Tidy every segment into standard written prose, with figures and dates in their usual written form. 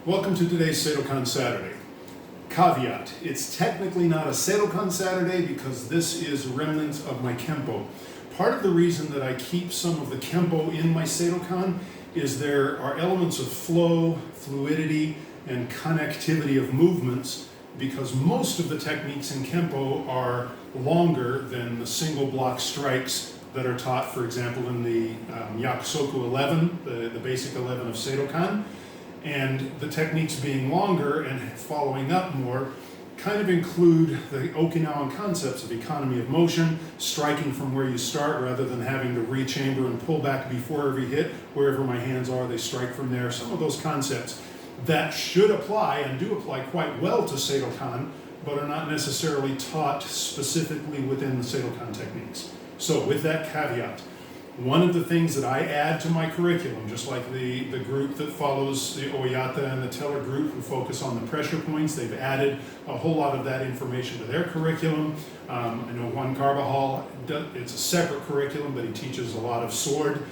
Welcome to today's Seidokan Saturday. Caveat, it's technically not a Seidokan Saturday because this is remnants of my Kempo. Part of the reason that I keep some of the Kempo in my Seidokan is there are elements of flow, fluidity, and connectivity of movements because most of the techniques in Kempo are longer than the single block strikes that are taught, for example, in the Yakusoku 11, the basic 11 of Seidokan. And the techniques being longer and following up more kind of include the Okinawan concepts of economy of motion, striking from where you start rather than having to rechamber and pull back before every hit. Wherever my hands are, they strike from there. Some of those concepts that should apply and do apply quite well to Seidokan, but are not necessarily taught specifically within the Seidokan techniques. So with that caveat, one of the things that I add to my curriculum, just like the group that follows the Oyata and the Teller group who focus on the pressure points, they've added a whole lot of that information to their curriculum. I know Juan Carbajal, it's a separate curriculum, but he teaches a lot of sword.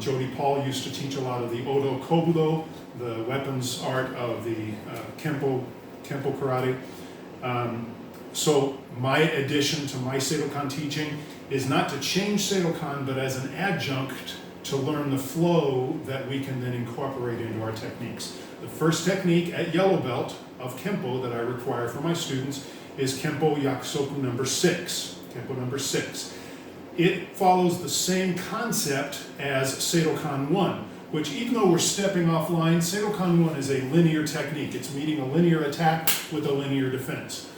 Jody Paul used to teach a lot of the Odo Kobudo, the weapons art of the Kempo karate. So my addition to my Seidokan teaching is not to change Seidokan, but as an adjunct to learn the flow that we can then incorporate into our techniques. The first technique at yellow belt of Kempo that I require for my students is Kempo Yakusoku number 6. Kempo number 6. It follows the same concept as Seidokan 1, which even though we're stepping offline, Seidokan 1 is a linear technique. It's meeting a linear attack with a linear defense.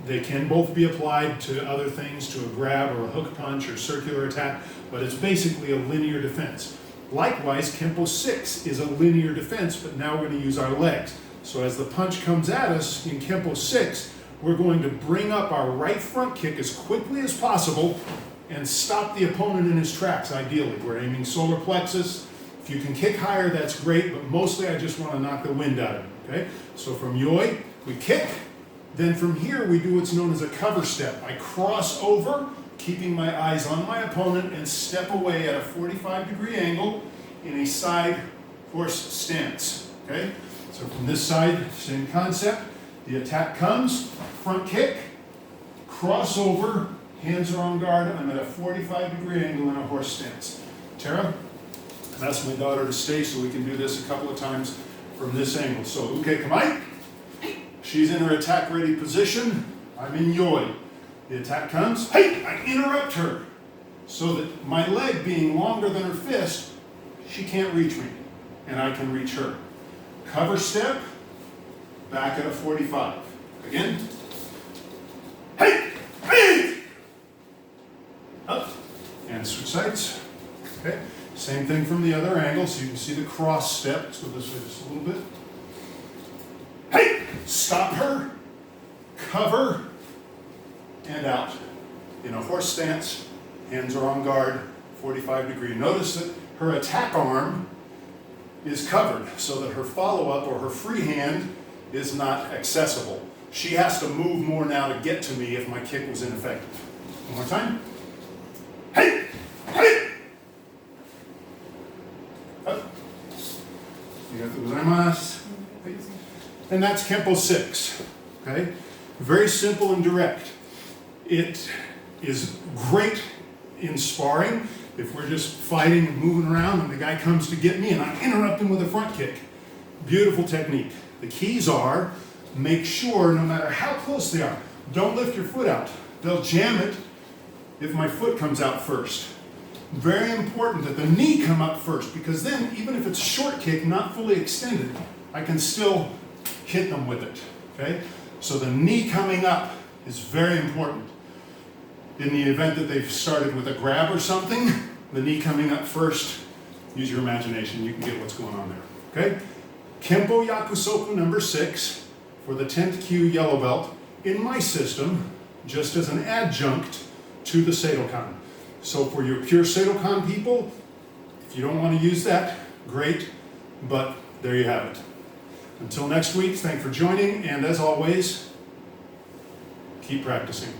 They can both be applied to other things, to a grab or a hook punch or circular attack, but it's basically a linear defense. Likewise, Kempo 6 is a linear defense, but now we're going to use our legs. So as the punch comes at us in Kempo 6, we're going to bring up our right front kick as quickly as possible and stop the opponent in his tracks, ideally. We're aiming solar plexus. If you can kick higher, that's great, but mostly I just want to knock the wind out of him, okay? So from Yoi, we kick. Then from here, we do what's known as a cover step. I cross over, keeping my eyes on my opponent, and step away at a 45-degree angle in a side horse stance, okay? So from this side, same concept. The attack comes, front kick, cross over, hands are on guard. I'm at a 45-degree angle in a horse stance. Tara, I've asked my daughter to stay so we can do this a couple of times from this angle. So, uke kamai. She's in her attack-ready position. I'm in Yoi. The attack comes. Hey! I interrupt her so that my leg being longer than her fist, she can't reach me, and I can reach her. Cover step, back at a 45. Again. Hey! Hey! Up. And switch sides. Okay. Same thing from the other angle, so you can see the cross step. Let's go this way just a little bit. Hey! Stop her, cover, and out. In a horse stance, hands are on guard, 45 degree. Notice that her attack arm is covered so that her follow-up or her free hand is not accessible. She has to move more now to get to me if my kick was ineffective. One more time. Hey! Hey! Up. Arigatou gozaimasu. And that's Kempo 6, okay? Very simple and direct. It is great in sparring if we're just fighting and moving around and the guy comes to get me and I interrupt him with a front kick. Beautiful technique. The keys are, make sure no matter how close they are, don't lift your foot out. They'll jam it if my foot comes out first. Very important that the knee come up first because then even if it's a short kick, not fully extended, I can still hit them with it, okay? So the knee coming up is very important. In the event that they've started with a grab or something, the knee coming up first, use your imagination, you can get what's going on there, okay? Kempo Yakusoku number 6 for the 10th kyu yellow belt in my system, just as an adjunct to the Seidokan. So for your pure Seidokan people, if you don't want to use that, great, but there you have it. Until next week, thanks for joining, and as always, keep practicing.